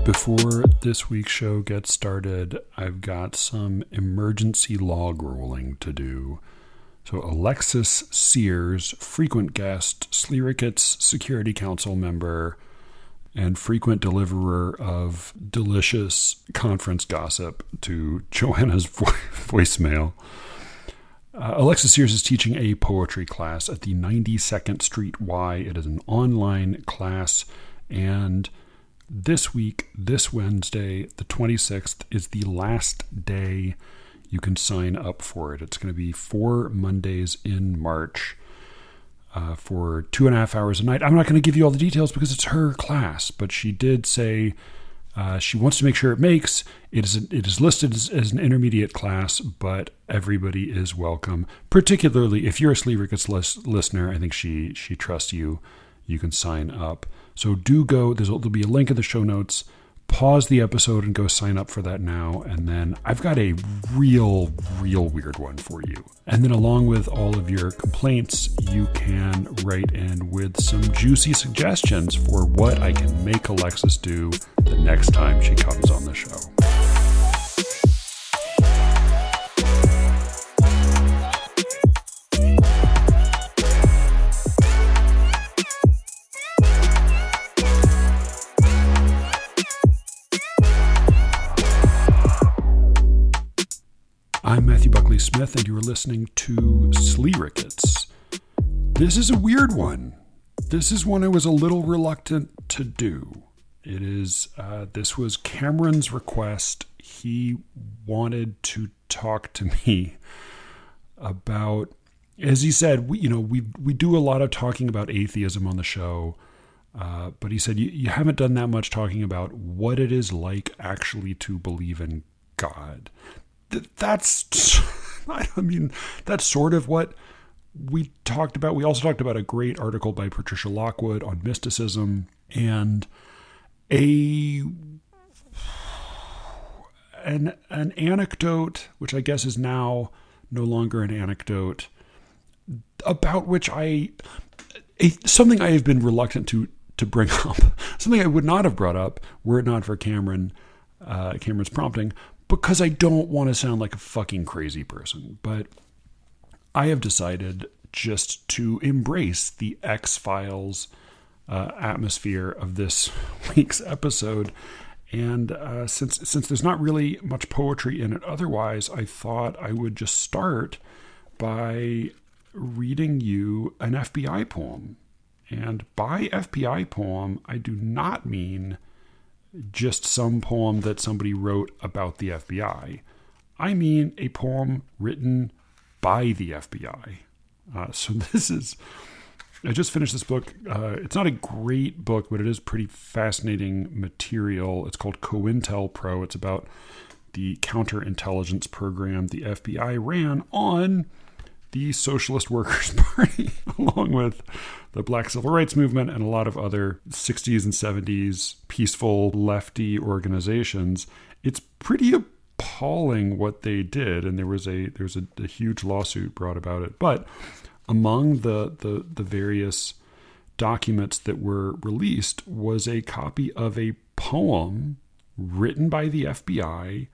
Before this week's show gets started, I've got some emergency log rolling to do. So Alexis Sears, frequent guest, SLEERICKETS Security Council member, and frequent deliverer of delicious conference gossip to Joanna's voicemail. Alexis Sears is teaching a poetry class at the 92nd Street Y. It is an online class, and this week, this Wednesday, the 26th, is the last day you can sign up for it. It's going to be 4 Mondays in March for 2.5 hours a night. I'm not going to give you all the details because it's her class, but she did say she wants to make sure it makes. It is listed as an intermediate class, but everybody is welcome. Particularly if you're a SLEERICKETS listener, I think she trusts you. You can sign up. So do go. There'll be a link in the show notes. Pause the episode and go sign up for that now. And then I've got a real weird one for you. And then along with all of your complaints, you can write in with some juicy suggestions for what I can make Alexis do the next time she comes on the show. I'm Matthew Buckley Smith, and you are listening to SLEERICKETS. This is a weird one. This is one I was a little reluctant to do. It is. This was Cameron's request. He wanted to talk to me about, as he said, we do a lot of talking about atheism on the show, but he said you haven't done that much talking about what it is like actually to believe in God. That's sort of what we talked about. We also talked about a great article by Patricia Lockwood on mysticism and an anecdote, which I guess is now no longer an anecdote, about which something I have been reluctant to bring up, something I would not have brought up were it not for Cameron's prompting, because I don't want to sound like a fucking crazy person. But I have decided just to embrace the X-Files atmosphere of this week's episode. And since there's not really much poetry in it otherwise, I thought I would just start by reading you an FBI poem. And by FBI poem, I do not mean just some poem that somebody wrote about the FBI. I mean a poem written by the FBI. So this is, I just finished this book. It's not a great book, but it is pretty fascinating material. It's called COINTELPRO. It's about the counterintelligence program the FBI ran on the Socialist Workers' Party, along with the Black Civil Rights Movement and a lot of other 60s and 70s peaceful lefty organizations. It's pretty appalling what they did, and there was a huge lawsuit brought about it. But among the various documents that were released was a copy of a poem written by the FBI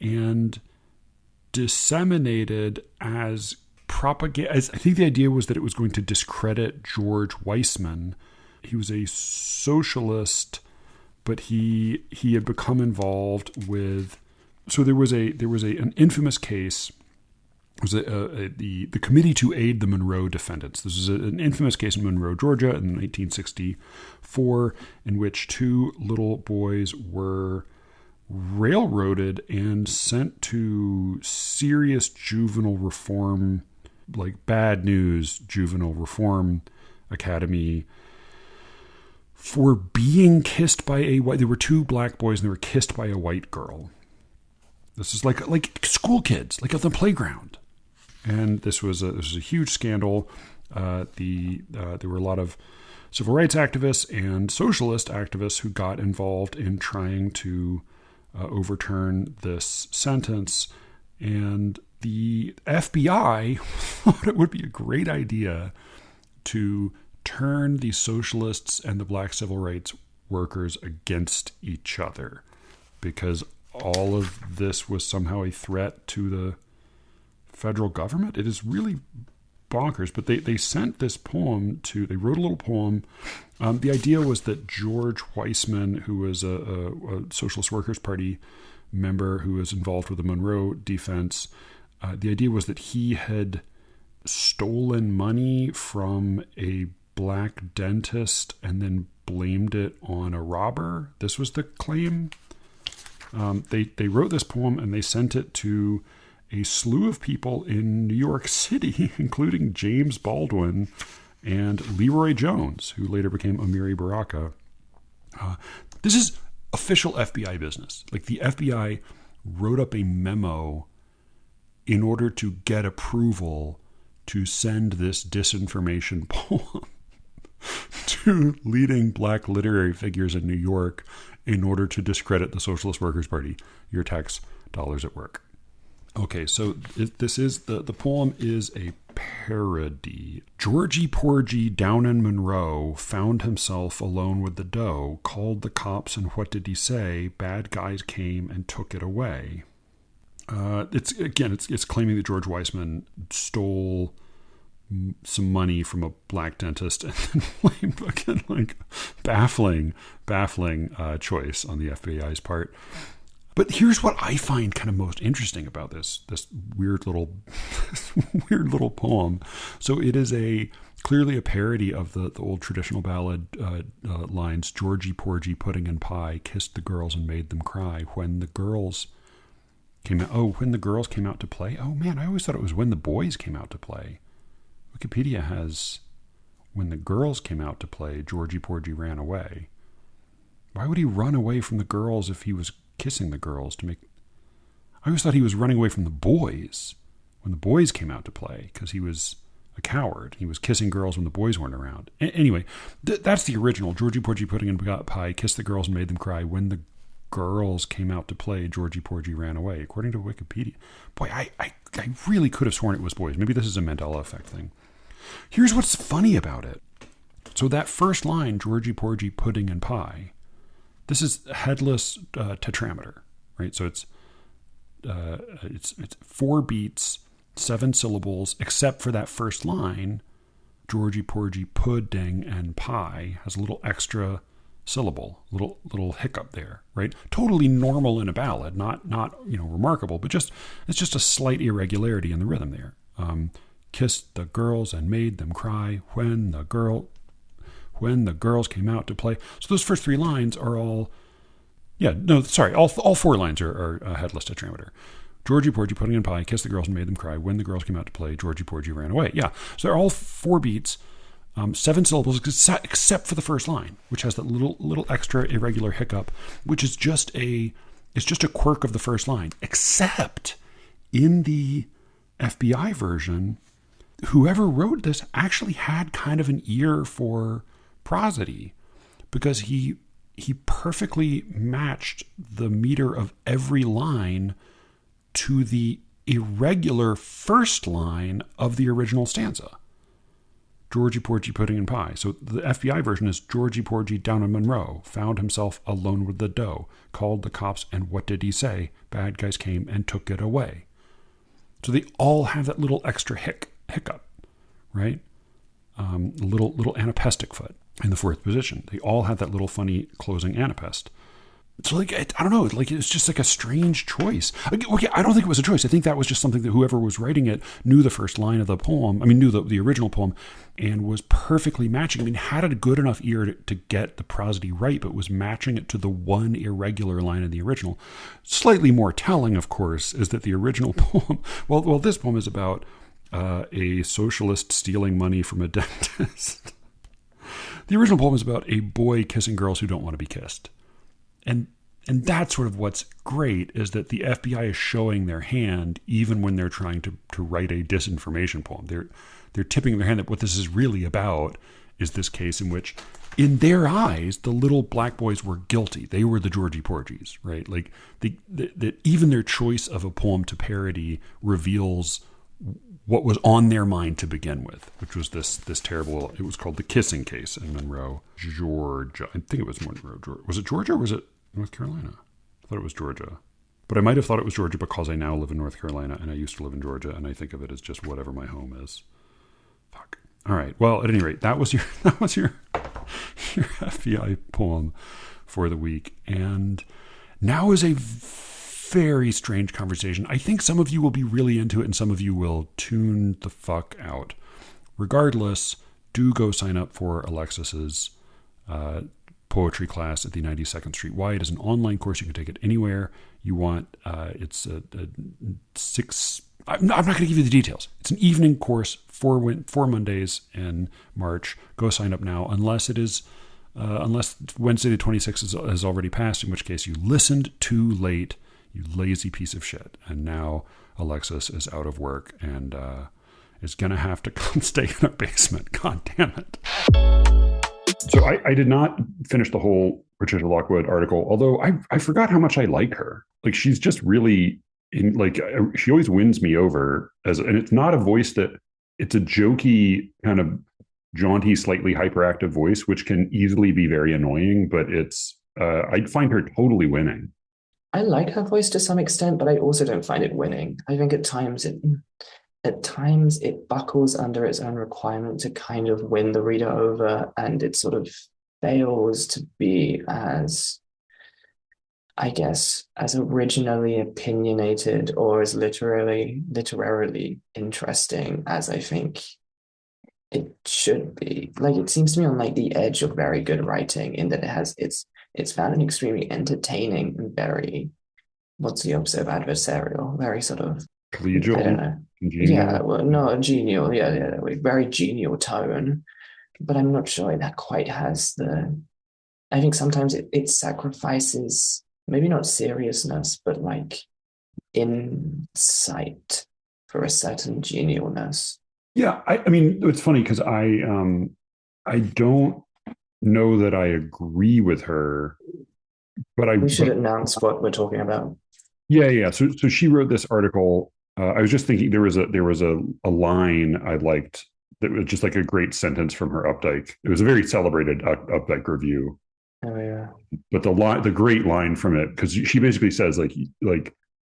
and disseminated as propaganda. I think the idea was that it was going to discredit George Weissman. He was a socialist, but he had become involved with. So there was an infamous case. It was the Committee to Aid the Monroe Defendants. This was an infamous case in Monroe, Georgia, in 1964, in which 2 little boys were railroaded and sent to serious juvenile reform, like bad news juvenile reform academy, for being kissed by a white. There were 2 black boys and they were kissed by a white girl. This is like school kids, like at the playground. And this was a huge scandal. There were a lot of civil rights activists and socialist activists who got involved in trying to overturn this sentence. And the FBI thought it would be a great idea to turn the socialists and the black civil rights workers against each other, because all of this was somehow a threat to the federal government. It is really bonkers. But they sent this poem they wrote a little poem. The idea was that George Weissman, who was a Socialist Workers Party member who was involved with the Monroe defense, the idea was that he had stolen money from a black dentist and then blamed it on a robber. This was the claim. They wrote this poem and they sent it to a slew of people in New York City, including James Baldwin and Leroy Jones, who later became Amiri Baraka. This is official FBI business. Like, the FBI wrote up a memo in order to get approval to send this disinformation poem to leading black literary figures in New York in order to discredit the Socialist Workers Party. Your tax dollars at work. Okay, so this is the poem is a parody. Georgie Porgy down in Monroe found himself alone with the dough, called the cops, and what did he say? Bad guys came and took it away. It's claiming that George Weissman stole some money from a black dentist and then blamed, again, like, baffling choice on the FBI's part. But here's what I find kind of most interesting about this weird little poem. So it is clearly a parody of the old traditional ballad lines: Georgie Porgy pudding and pie kissed the girls and made them cry when the girls came out. Oh, when the girls came out to play. Oh man, I always thought it was when the boys came out to play. Wikipedia has when the girls came out to play, Georgie Porgy ran away. Why would he run away from the girls if he was kissing the girls to make... I always thought he was running away from the boys when the boys came out to play, because he was a coward. He was kissing girls when the boys weren't around. Anyway, that's the original. Georgie Porgy pudding and pie kissed the girls and made them cry. When the girls came out to play, Georgie Porgy ran away, according to Wikipedia. Boy, I really could have sworn it was boys. Maybe this is a Mandela effect thing. Here's what's funny about it. So that first line, Georgie Porgy pudding and pie, this is headless tetrameter, right? So it's 4 beats, 7 syllables, except for that first line, Georgie Porgy pudding and pie has a little extra syllable, little hiccup there, right? Totally normal in a ballad, not remarkable, but it's just a slight irregularity in the rhythm there. Kissed the girls and made them cry when the girls came out to play. So those first 3 lines are all, all 4 lines are headless tetrameter. Georgie Porgy pudding and pie kissed the girls and made them cry when the girls came out to play. Georgie Porgy ran away. Yeah, so they're all 4 beats, 7 syllables, except for the first line, which has that little extra irregular hiccup, which is just a quirk of the first line. Except in the FBI version, whoever wrote this actually had kind of an ear for prosody, because he perfectly matched the meter of every line to the irregular first line of the original stanza. Georgie Porgy pudding and pie. So the FBI version is Georgie Porgy down in Monroe found himself alone with the dough, called the cops, and what did he say? Bad guys came and took it away. So they all have that little extra hiccup, right? Little anapestic foot in the 4th position. They all had that little funny closing anapest. So, I don't know, it's just like a strange choice. Okay, I don't think it was a choice. I think that was just something that whoever was writing it knew the first line of the poem, knew the original poem, and was perfectly matching. Had a good enough ear to get the prosody right, but was matching it to the one irregular line of the original. Slightly more telling, of course, is that the original poem, well, this poem is about a socialist stealing money from a dentist. The original poem is about a boy kissing girls who don't want to be kissed. And that's sort of what's great, is that the FBI is showing their hand even when they're trying to write a disinformation poem. They're tipping their hand that what this is really about is this case in which, in their eyes, the little black boys were guilty. They were the Georgie Porgies, right? That even their choice of a poem to parody reveals what was on their mind to begin with, which was this terrible, it was called the kissing case in Monroe, Georgia. I think it was Monroe, Georgia. Was it Georgia or was it North Carolina? I thought it was Georgia. But I might have thought it was Georgia because I now live in North Carolina and I used to live in Georgia, and I think of it as just whatever my home is. Fuck. All right. Well, at any rate, that was your FBI poem for the week. And now is a very strange conversation. I think some of you will be really into it and some of you will tune the fuck out. Regardless, do go sign up for Alexis's poetry class at the 92nd Street Y. It is an online course. You can take it anywhere you want. It's a 6... I'm not going to give you the details. It's an evening course, 4 Mondays in March. Go sign up now, unless Wednesday the 26th has already passed, in which case you listened too late, you lazy piece of shit. And now Alexis is out of work and is going to have to come stay in a basement. God damn it. So I did not finish the whole Patricia Lockwood article, although I forgot how much I like her. Like, she's just really... she always wins me over, and it's not a voice that, it's a jokey kind of jaunty, slightly hyperactive voice, which can easily be very annoying, but it's, I find her totally winning. I like her voice to some extent, but I also don't find it winning. I think at times it buckles under its own requirement to kind of win the reader over, and it sort of fails to be as, I guess, as originally opinionated or as literarily interesting as I think it should be. Like, it seems to me on like the edge of very good writing, in that it's found an extremely entertaining and very, what's the opposite of adversarial? Very sort of collegial. I don't know. Genial. Yeah, well, no, genial. Yeah, very genial tone. But I'm not sure that quite has the. I think sometimes it sacrifices, maybe not seriousness, but like insight for a certain genialness. Yeah, I mean, it's funny because I don't know that I agree with her, but we should announce what we're talking about. Yeah. So she wrote this article. I was just thinking there was a line I liked that was just like a great sentence from her Updike. It was a very celebrated Updike review. Oh yeah. But the great line from it, because she basically says like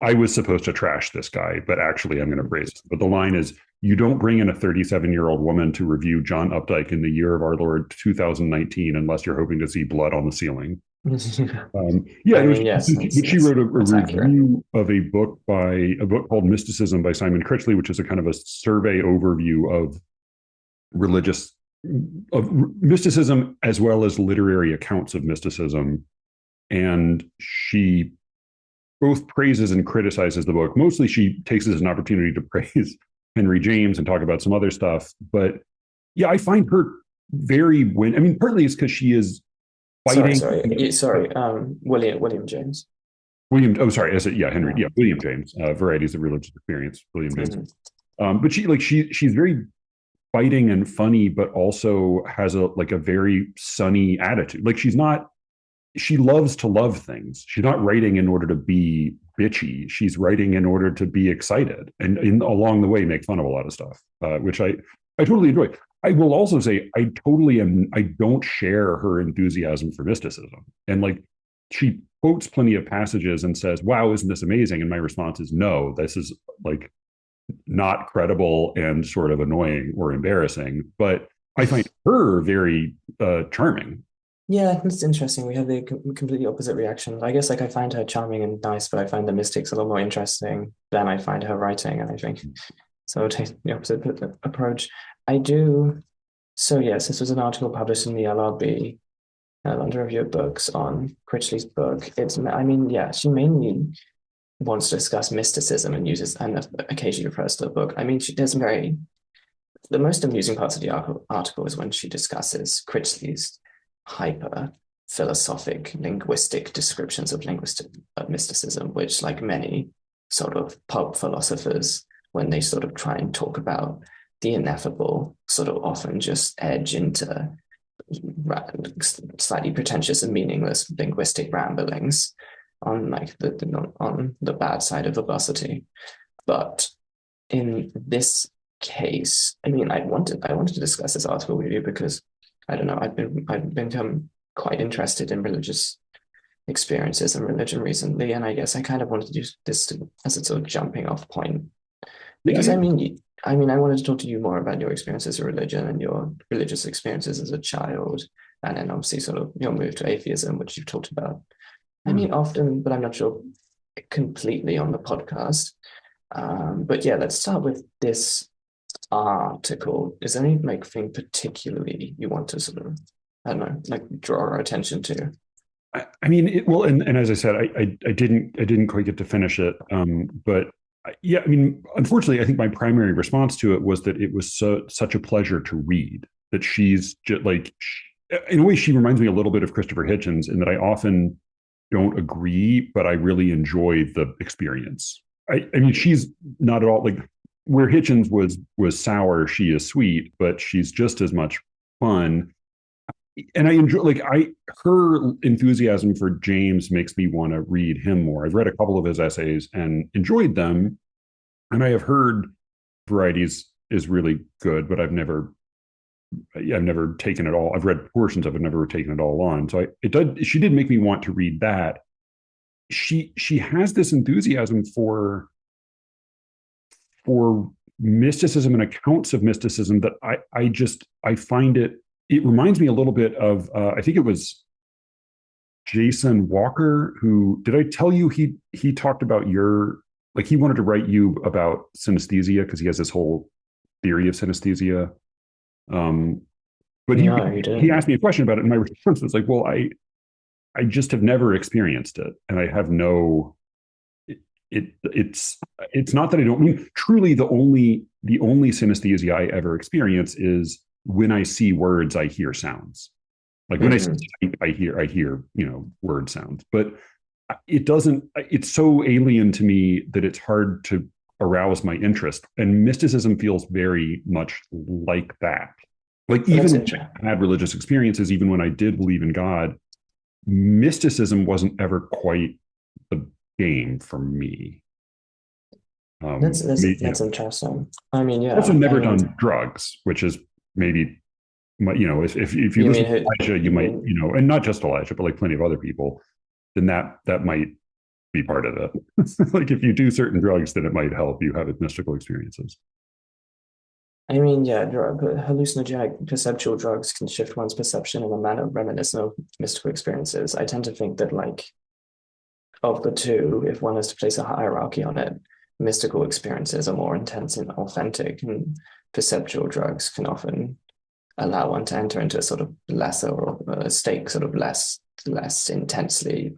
I was supposed to trash this guy, but actually I'm going to praise him. But the line is, you don't bring in a 37-year-old woman to review John Updike in the year of our Lord 2019 unless you're hoping to see blood on the ceiling. She wrote a review of a book called Mysticism by Simon Critchley, which is a kind of a survey overview of mysticism as well as literary accounts of mysticism. And she both praises and criticizes the book. Mostly she takes it as an opportunity to praise Henry James and talk about some other stuff. But yeah, I find her very partly it's because she is fighting. William James. William James. Varieties of Religious Experience. William James. Mm-hmm. But she's very biting and funny, but also has a very sunny attitude. Like, she loves to love things. She's not writing in order to be bitchy. She's writing in order to be excited and along the way make fun of a lot of stuff, which I totally enjoy. I will also say I don't share her enthusiasm for mysticism. And she quotes plenty of passages and says, wow, isn't this amazing? And my response is, no, this is not credible and sort of annoying or embarrassing. But I find her very charming. Yeah, it's interesting. We have the completely opposite reaction. I guess I find her charming and nice, but I find the mystics a lot more interesting than I find her writing. And I think so. I'll take the opposite approach. I do. So yes, this was an article published in the LRB, London Review of Books, on Critchley's book. She mainly wants to discuss mysticism and occasionally refers to the book. The most amusing parts of the article is when she discusses Critchley's hyper philosophic linguistic descriptions of mysticism, which, like many sort of pulp philosophers, when they sort of try and talk about the ineffable, sort of often just edge into slightly pretentious and meaningless linguistic ramblings on on the bad side of verbosity. But in this case, I mean, I wanted to discuss this article with you because I don't know, I've become quite interested in religious experiences and religion recently, and I guess I kind of wanted to use this as a sort of jumping off point Yeah, because yeah. I wanted to talk to you more about your experiences of religion and your religious experiences as a child, and then obviously sort of your move to atheism, which you've talked about. I Sure. mean, often, but I'm not sure completely on the podcast. But yeah, let's start with this article. Is there any like thing particularly you want to sort of, I don't know, like draw our attention to? I mean, well, and as I said, I didn't quite get to finish it. But yeah, I mean, unfortunately, I think my primary response to it was that it was such a pleasure to read. That she's just like, in a way, she reminds me a little bit of Christopher Hitchens in that I often don't agree, but I really enjoy the experience. I mean, she's not at all like where Hitchens was sour. She is sweet, but she's just as much fun. And I enjoy like I her enthusiasm for James makes me want to read him more. I've read a couple of his essays and enjoyed them, and I have heard Varieties is really good, but I've never taken it all. I've read portions of it, never taken it all on. So she did make me want to read that. She has this enthusiasm for mysticism and accounts of mysticism that I find it reminds me a little bit of I think it was Jason Walker who did I tell you he talked about your like he wanted to write you about synesthesia because he has this whole theory of synesthesia. Um, but No, you he didn't. asked me a question about it, and my response was like, well, I just have never experienced it, and I have no. It's not that I don't I mean truly the only synesthesia I ever experience is when I see words, I hear sounds. Like when I see Mm-hmm. I hear word sounds, but it doesn't. It's so alien to me that it's hard to arouse my interest. And mysticism feels very much like that. Like That's even when interesting. I had religious experiences, even when I did believe in God, mysticism wasn't ever quite the game for me. That's that's Me, that's interesting. I mean, also yeah. I never mean, done drugs, which is maybe if you you listen mean to who? Elijah, you You might mean and not just Elijah, but like plenty of other people, then that might be part of it. Like if you do certain drugs, then it might help you have mystical experiences. yeah, hallucinogenic perceptual drugs can shift one's perception in a manner reminiscent of mystical experiences. I tend to think that, like, of the two, if one is to place a hierarchy on it, mystical experiences are more intense and authentic, and perceptual drugs can often allow one to enter into a sort of lesser or a state sort of less intensely,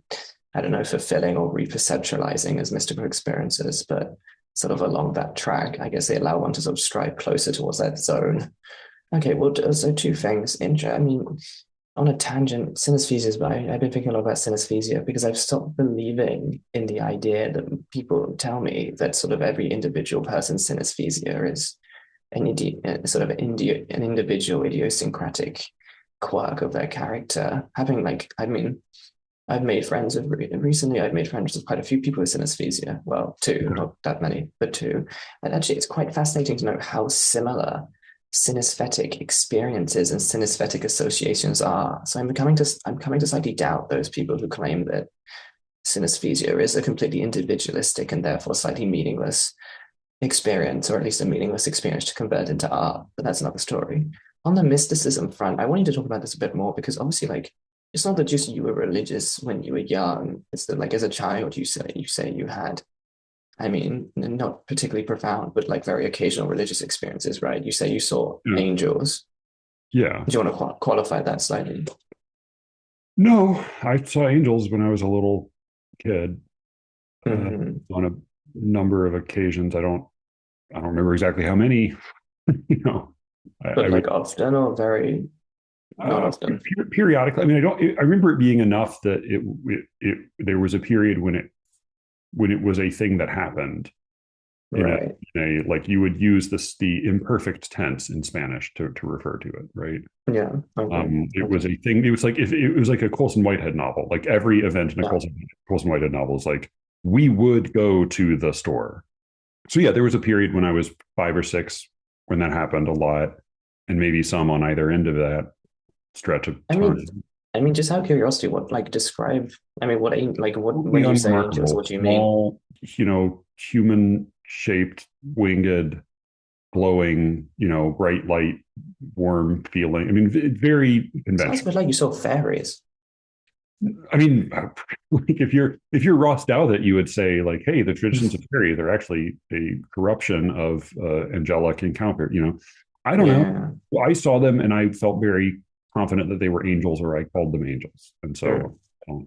I don't know, fulfilling or reperceptualizing as mystical experiences, but sort of along that track, I guess they allow one to sort of strive closer towards that zone. Okay, well, so two things. I mean, on a tangent, synesthesia, but I've been thinking a lot about synesthesia because I've stopped believing in the idea that people tell me that sort of every individual person's synesthesia is sort of an individual idiosyncratic quirk of their character. Having like, I mean, I've made friends with recently. I've made friends with quite a few people with synesthesia. Well, two, Okay. not that many, but two. And actually, it's quite fascinating to know how similar synesthetic experiences and synesthetic associations are. So I'm coming to slightly doubt those people who claim that synesthesia is a completely individualistic and therefore slightly meaningless experience, or at least a meaningless experience to convert into art. But that's another story. On the mysticism front, I want you to talk about this a bit more because obviously, like, it's not that just you were religious when you were young. It's that, like, as a child, you say you had, I mean, not particularly profound, but like very occasional religious experiences, right? You say you saw Yeah. angels. Yeah. Do you want to qualify that slightly? No, I saw angels when I was a little kid Mm-hmm. on a number of occasions. I don't remember exactly how many. you know, I But would like often or very not often. periodically. I mean, I don't. I remember it being enough that there was a period when it was a thing that happened in a, Right. in a like you would use the imperfect tense in Spanish to refer to it, right? Yeah. Okay. It was Okay. a thing. It was like if it was like a Colson Whitehead novel. Like every event in a Yeah. Colson Whitehead novel is like we would go to the store, So yeah, there was a period when I was 5 or 6 when that happened a lot, and maybe some on either end of that stretch of I mean, time. just out of curiosity, what like describe? I mean, what Totally when you say angels, unremarkable, what do you mean? small, human shaped, winged, glowing, bright light, warm feeling. I mean, very Sounds a conventional. bit like you saw fairies. I mean, like if you're Ross Douthat, you would say like, hey, the traditions of fairy, they're actually a corruption of angelic encounter. I don't know. Yeah. I saw them and I felt very confident that they were angels, or I called them angels. And Hmm. so um,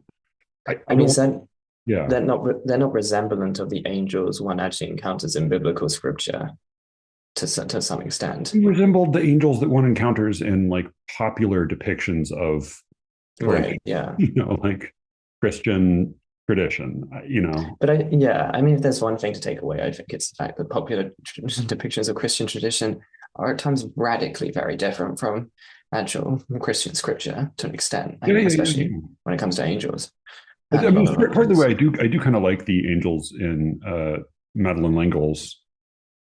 I I mean, don't. so Yeah, they're not resemblant of the angels one actually encounters in biblical scripture to some extent. they resembled the angels that one encounters in like popular depictions of like Right. Yeah. like Christian tradition. But I mean, if there's one thing to take away, I think it's the fact that popular depictions of Christian tradition are at times radically very different from actual Christian scripture to an extent. I Yeah, mean, yeah, yeah, especially yeah. when it comes to angels I and a mean, lot of other part of the way things. I do kind of like the angels in Madeleine L'Engle's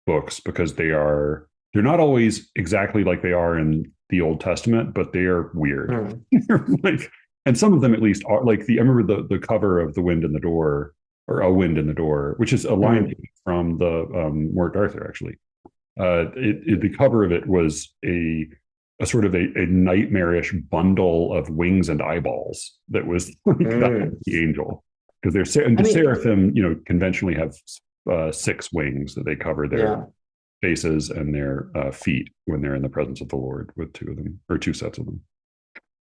books, because they're not always exactly like they are in the Old Testament, but they are weird. Hmm. They're like, and some of them at least are like I remember the cover of The Wind in the Door, or A Wind in the Door, which is a line Hmm. from the Mort Arthur actually. The cover of it was a sort of a nightmarish bundle of wings and eyeballs that was like that Hmm. the angel, because the I mean, seraphim conventionally have 6 wings that they cover their yeah. faces and their feet when they're in the presence of the Lord, with 2 of them or 2 sets of them.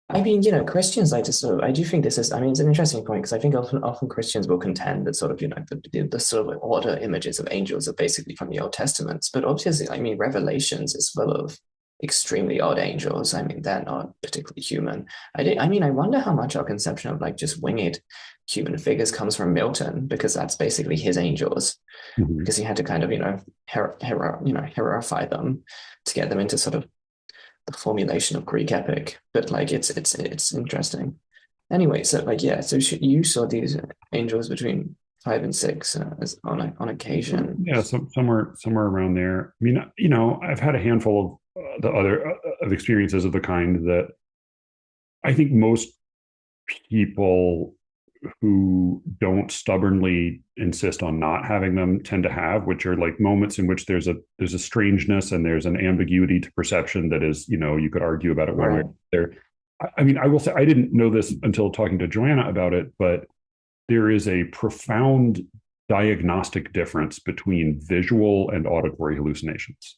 I mean, Christians like to sort of, I do think this is, I mean, it's an interesting point because I think often Christians will contend that sort of, the sort of order images of angels are basically from the Old Testament. But obviously, I mean, Revelations is full of extremely odd angels. I mean, they're not particularly human. I mean, I wonder how much our conception of like just winged human figures comes from Milton because that's basically his angels Mm-hmm. because he had to kind of, heroify them to get them into sort of the formulation of Greek epic, but like it's interesting. Anyway, so like yeah, so you saw these angels between 5 and 6 as on occasion. Yeah, somewhere around there. I mean, I've had a handful of the other of experiences of the kind that I think most people who don't stubbornly insist on not having them tend to have, which are like moments in which there's a strangeness and there's an ambiguity to perception that is, you could argue about it one way or Right. there. I mean, I will say I didn't know this until talking to Joanna about it, but there is a profound diagnostic difference between visual and auditory hallucinations.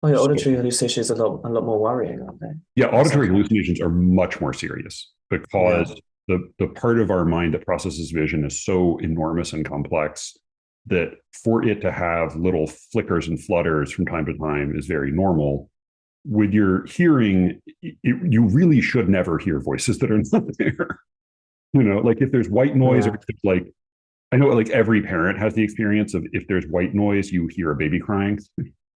Well, your So auditory hallucinations are a lot more worrying, aren't they? yeah, In some auditory kind. hallucinations are much more serious, Yeah. because the part of our mind that processes vision is so enormous and complex that for it to have little flickers and flutters from time to time is very normal. With your hearing, you really should never hear voices that are not there. Like if there's white noise, or Yeah. if there's like, I know like every parent has the experience of, if there's white noise, you hear a baby crying,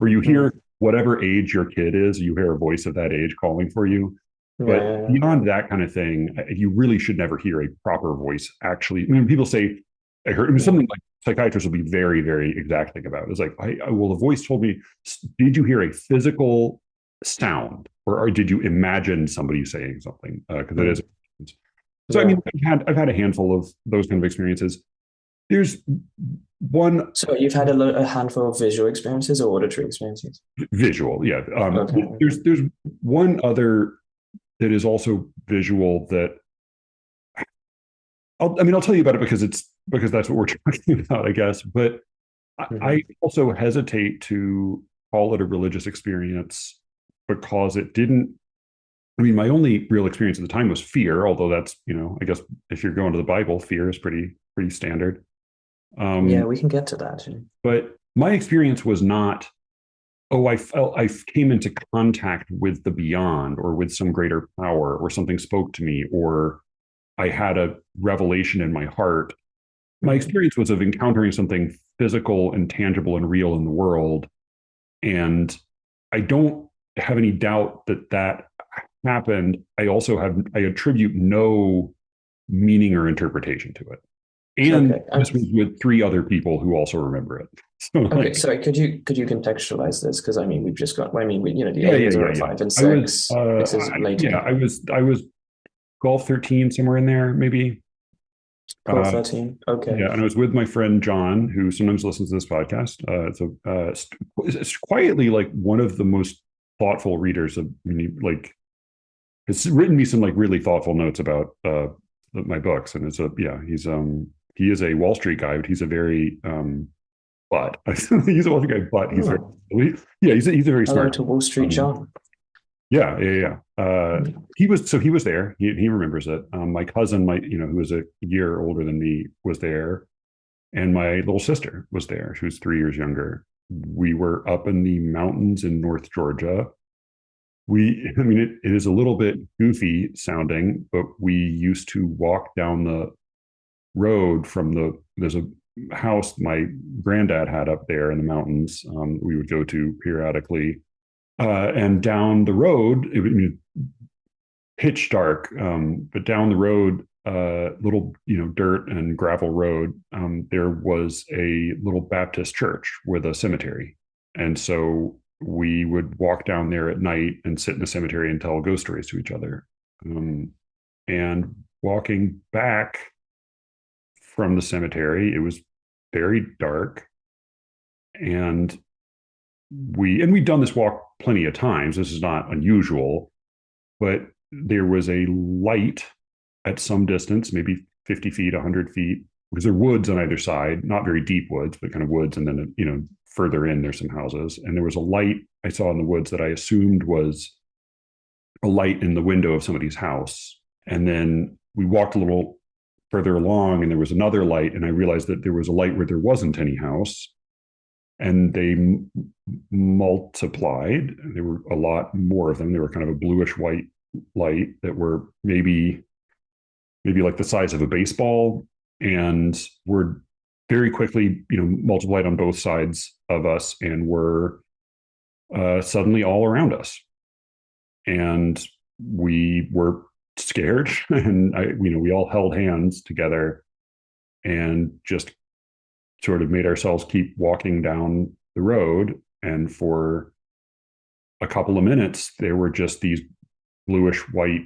or you hear Mm. whatever age your kid is, you hear a voice of that age calling for you. Yeah. But Yeah. Yeah. beyond that kind of thing, you really should never hear a proper voice. Actually, I mean, people say, I mean, Yeah. something like psychiatrists will be very, very exacting about. It's like, well, the voice told me, did you hear a physical sound, or did you imagine somebody saying something? Because it is. Mm. So, I mean, Yeah. I've had a handful of those kind of experiences. There's one So you've had a handful of visual experiences or auditory experiences? visual, yeah. Okay. Okay. There's one other that is also visual that I'll tell you about it because that's what we're talking about, I guess. But I Hmm. also hesitate to call it a religious experience, because it didn't. I mean, my only real experience at the time was fear, although that's, I guess if you're going to the Bible, fear is pretty standard. Yeah, Um, we can get to that. but my experience was not, oh, I came into contact with the beyond, or with some greater power, or something spoke to me, or I had a revelation in my heart. My Mhm. experience was of encountering something physical and tangible and real in the world. And I don't have any doubt that that happened. I attribute no meaning or interpretation to it. And Okay. this was with three other people who also remember it. So Okay, like, sorry, could you contextualize this? Because I mean, we've just got, I mean, the yeah, yeah, aliens yeah, are at yeah. 5 and 6. This is Yeah, later. I was golf 13 somewhere in there, maybe. Cool, Uh, 13. Okay. yeah, and I was with my friend John, who sometimes listens to this podcast. It's quietly like one of the most thoughtful readers of like has written me some like really thoughtful notes about my books, and it's a yeah he is a Wall Street guy, but he's a very but he's a Wall Street guy, but he's very Oh, yeah he's a very hello smart to Wall Street um, John. yeah, yeah, yeah. He was there. He remembers it. My cousin, who was a year older than me, was there, and my little sister was there. She was 3 years younger. We were up in the mountains in North Georgia. I mean, it is a little bit goofy sounding, but we used to walk down the road there's a house my granddad had up there in the mountains. We would go to periodically, and down the road, I mean, pitch dark, but down the road, little dirt and gravel road, there was a little Baptist church with a cemetery, and so we would walk down there at night and sit in the cemetery and tell ghost stories to each other. And walking back from the cemetery, it was very dark, and we'd done this walk plenty of times. This is not unusual, but there was a light at some distance, maybe 50 feet, 100 feet, because there are woods on either side, not very deep woods, but kind of woods. And then, further in, there's some houses. And there was a light I saw in the woods that I assumed was a light in the window of somebody's house. And then we walked a little further along, and there was another light. And I realized that there was a light where there wasn't any house. And they multiplied. There were a lot more of them. They were kind of a bluish white light that were maybe like the size of a baseball, and were very quickly multiplied on both sides of us, and were suddenly all around us. And we were scared, and we all held hands together and just sort of made ourselves keep walking down the road. And for a couple of minutes, there were just these bluish white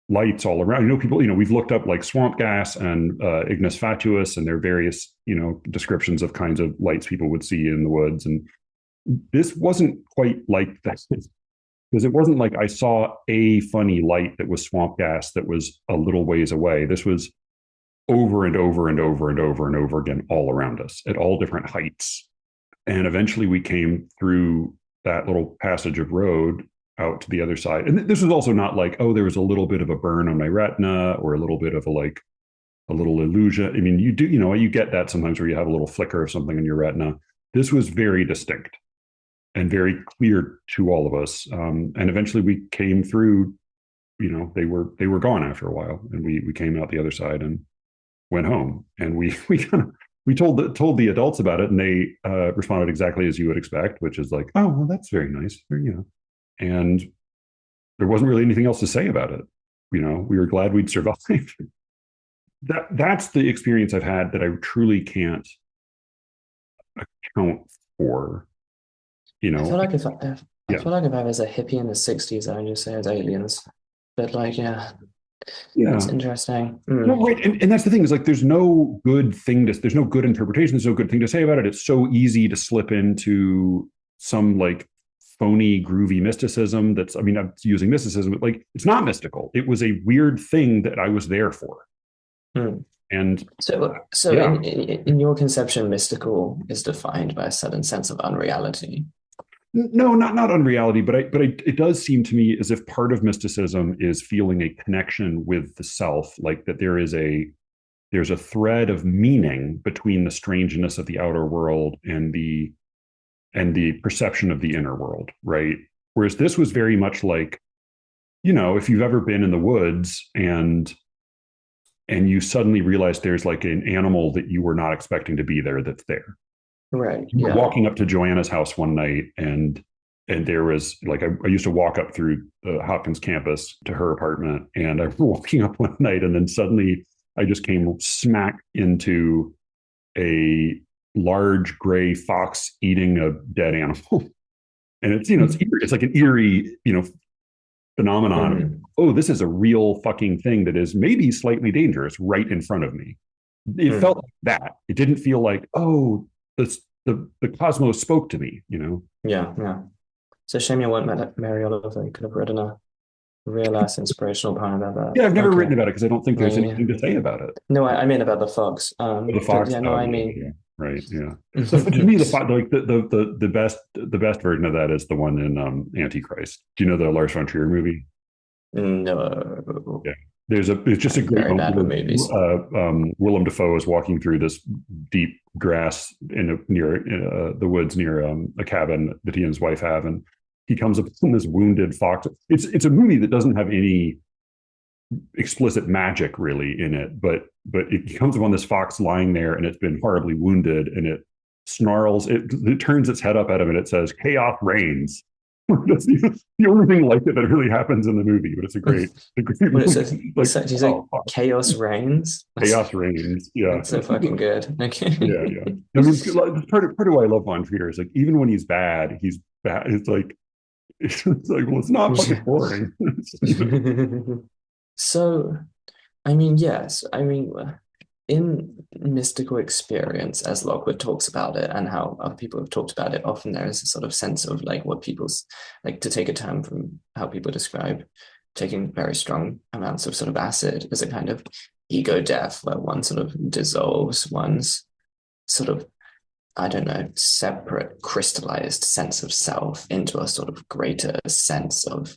lights all around. People, we've looked up like swamp gas and ignis fatuus, and there are various, descriptions of kinds of lights people would see in the woods. And this wasn't quite like that, because it wasn't like I saw a funny light that was swamp gas that was a little ways away. This was over and over and over and over and over again, all around us at all different heights. And eventually we came through that little passage of road out to the other side. And this was also not like, oh, there was a little bit of a burn on my retina, or a little bit of a little illusion. I mean, you get that sometimes where you have a little flicker of something in your retina. This was very distinct and very clear to all of us. And eventually we came through, they were gone after a while, and we came out the other side and went home. And we told the adults about it, and they responded exactly as you would expect, which is like, oh, well, that's very nice, and there wasn't really anything else to say about it. We were glad we'd survived. That's the experience I've had that I truly can't account for. I feel like I Yeah, feel like if I was a hippie in the 60s, I'd just say it's aliens. But like, yeah, yeah. that's interesting. No, right, and that's the thing, is like there's no good interpretation, there's no good thing to say about it. It's so easy to slip into some like phony, groovy mysticism. I'm using mysticism, but like it's not mystical. It was a weird thing that I was there for. Mm. And So yeah, in your conception, mystical is defined by a certain sense of unreality. no, not unreality, but it does seem to me as if part of mysticism is feeling a connection with the self, like that there's a thread of meaning between the strangeness of the outer world and the perception of the inner world, right? Whereas this was very much like, if you've ever been in the woods and you suddenly realize there's like an animal that you were not expecting to be there that's there. Right. We were Yeah. walking up to Joanna's house one night, and there was like I used to walk up through the Hopkins campus to her apartment, and I was walking up one night, and then suddenly I just came smack into a large gray fox eating a dead animal. And it's, it's eerie. It's like an eerie, phenomenon. Mm, Oh, this is a real fucking thing that is maybe slightly dangerous right in front of me. It felt mm. like that. It didn't feel like, oh, the cosmos spoke to me. Yeah, yeah. It's a shame you weren't Mary Oliver. You could have written a real ass inspirational poem about Yeah, I've that. never Okay. written about it because I don't think there's Yeah. anything to say about it. No, I mean about the fox. The But fox, yeah, no, oh I yeah, mean, yeah, right, yeah. To me, the best version of that is the one in Antichrist. Do you know the Lars von Trier movie? no, Yeah. It's just a I'm great very moment bad with movies. where Willem Dafoe is walking through this deep grass near the woods near a cabin that he and his wife have, and he comes upon this wounded fox. It's a movie that doesn't have any explicit magic really in it, but it comes upon this fox lying there, and it's been horribly wounded, and it snarls. It turns its head up at him, and it says, "Chaos reigns." That's the only thing like it that really happens in the movie, but it's a great What it says, movie. Like, do you say oh, fuck. chaos reigns? Chaos reigns. Yeah, That's so fucking good. yeah, Okay. yeah. I mean, part of why I love Von Trier is like even when he's bad, he's bad. It's like well, it's not fucking boring. So, I mean, yes, I mean, in mystical experience, as Lockwood talks about it, and how other people have talked about it, often there is a sort of sense of like what people's, like to take a term from how people describe taking very strong amounts of sort of acid as a kind of ego death, where one sort of dissolves one's sort of, I don't know, separate crystallized sense of self into a sort of greater sense of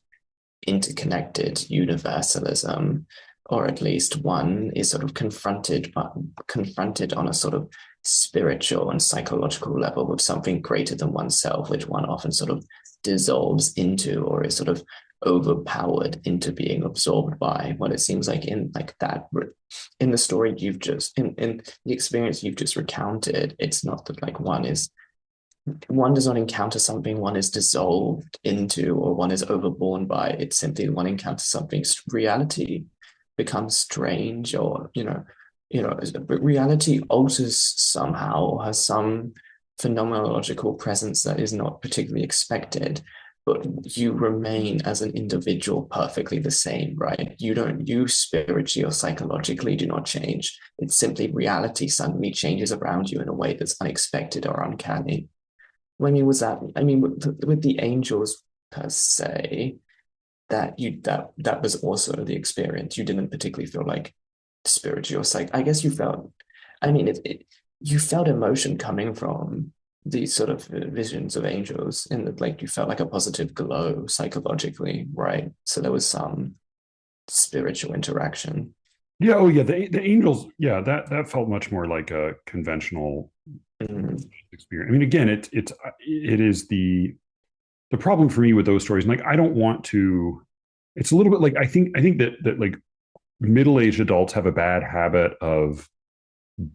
interconnected universalism, or at least one is sort of confronted on a sort of spiritual and psychological level with something greater than oneself, which one often sort of dissolves into or is sort of overpowered into being absorbed by. What it seems like in like that in the story you've just in the experience you've just recounted, it's not that like one does not encounter something one is dissolved into or one is overborne by. It's simply one encounters something, reality becomes strange, or reality alters somehow, or has some phenomenological presence that is not particularly expected, but you remain as an individual perfectly the same, right? You spiritually or psychologically do not change. It's simply reality suddenly changes around you in a way that's unexpected or uncanny. I mean, was that? I mean, with the angels per se, that was also the experience. You didn't particularly feel like spiritual or psych. I guess you felt. I mean, you felt emotion coming from these sort of visions of angels, and that like you felt like a positive glow psychologically, right? So there was some spiritual interaction. Yeah, oh yeah, the angels. Yeah, that felt much more like a conventional Mm, experience. I mean, again, it is the problem for me with those stories. And like, I don't want to. It's a little bit like I think that like middle-aged adults have a bad habit of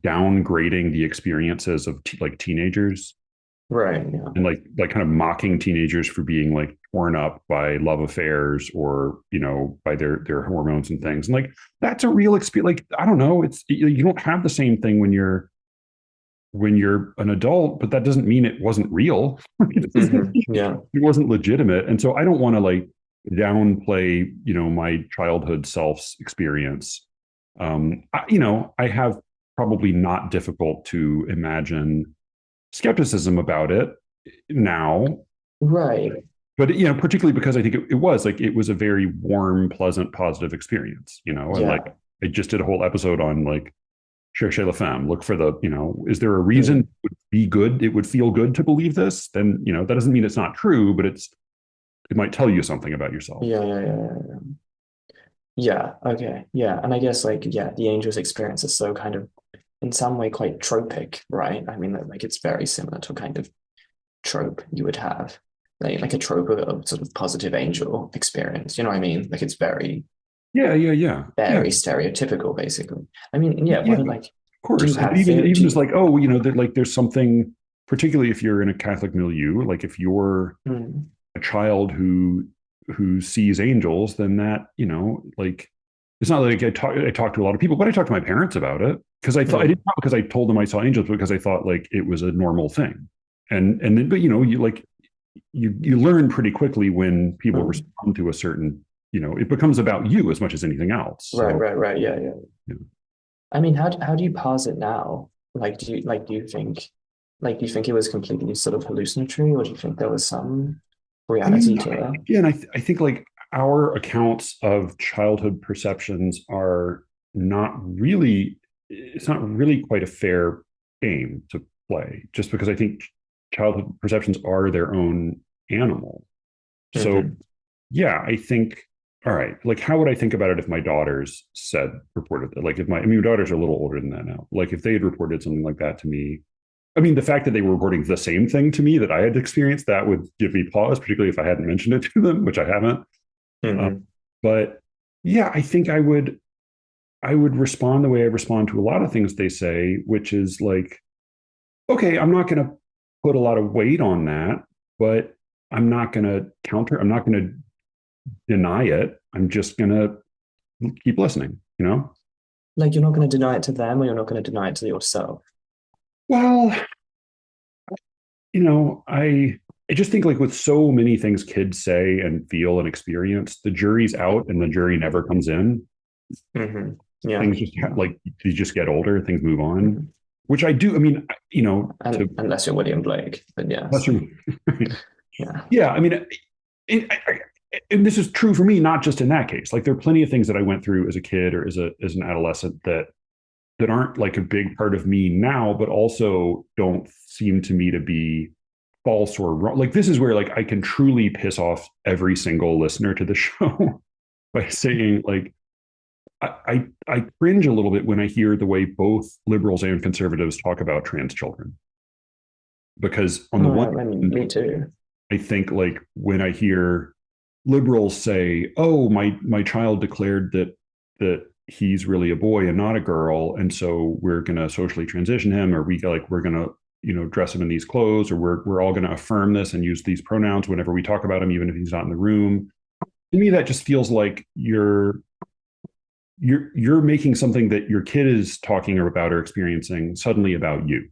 downgrading the experiences of like teenagers, right. Yeah. and like kind of mocking teenagers for being like torn up by love affairs, or by their hormones and things. And like that's a real experience. Like, I don't know, it's you don't have the same thing when you're an adult, but that doesn't mean it wasn't real. Yeah. It wasn't legitimate. And so I don't want to like downplay my childhood self's experience. I have probably not difficult to imagine skepticism about it now, Right. but particularly because I think it was a very warm, pleasant, positive experience, and like Yeah. I just did a whole episode on like cherchez la femme. Look for is there a reason Mm. it would be good? It would feel good to believe this. Then that doesn't mean it's not true, but it might tell you something about yourself. Yeah. Yeah. Yeah. Yeah. Yeah, okay. Yeah. And I guess like yeah, the angel's experience is so kind of in some way quite tropic, right? I mean like it's very similar to a kind of trope you would have. Like a trope of sort of positive angel experience. You know what I mean? Like it's very, Yeah, yeah, yeah, yeah, very stereotypical, basically. I mean, yeah, yeah. what Of like do you course, and have even fear? even just like, oh, that like there's something, particularly if you're in a Catholic milieu, like if you're mm, a child who sees angels, then that like it's not like I talked to a lot of people, but I talked to my parents about it because I thought I Mm, didn't because I told them I saw angels, because I thought like it was a normal thing. And then, but you like you learn pretty quickly when people mm. respond to a certain, it becomes about you as much as anything else. Right, So right, right. Yeah, yeah. yeah. I mean, how do you parse it now? Do you think it was completely sort of hallucinatory, or do you think there was some I reality mean, to it? again, I think like our accounts of childhood perceptions are not really, it's not really quite a fair game to play, just because I think childhood perceptions are their own animal. So, Hmm. yeah, I think, all right, like how would I think about it if my daughters reported that? Like if my, I mean, daughters are a little older than that now. Like if they had reported something like that to me, I mean, the fact that they were reporting the same thing to me that I had experienced, that would give me pause, particularly if I hadn't mentioned it to them, which I haven't. Uh, Hmm. but yeah, I think I would respond the way I respond to a lot of things they say, which is like, okay, I'm not going to put a lot of weight on that, but I'm not going to counter. I'm not going to deny it. I'm just going to keep listening. Like you're not going to deny it to them, or you're not going to deny it to yourself. Well, I just think like with so many things kids say and feel and experience, the jury's out and the jury never comes in. Hmm. Yeah. Things just like you just get older, things move on, Hmm. which I do. I mean, to And unless you're William Blake, but yes. lesser, Yeah. yeah. I mean, and this is true for me, not just in that case. Like there are plenty of things that I went through as a kid or as an adolescent that aren't like a big part of me now, but also don't seem to me to be false or wrong. Like this is where like I can truly piss off every single listener to the show by saying like I cringe a little bit when I hear the way both liberals and conservatives talk about trans children. Because on the Oh, one yeah, I mean, hand, me too. I think like when I hear liberals say, "Oh, my child declared that he's really a boy and not a girl, and so we're going to socially transition him, or we're going to dress him in these clothes, or we're all going to affirm this and use these pronouns whenever we talk about him, even if he's not in the room." To me, that just feels like you're making something that your kid is talking about or experiencing suddenly about you,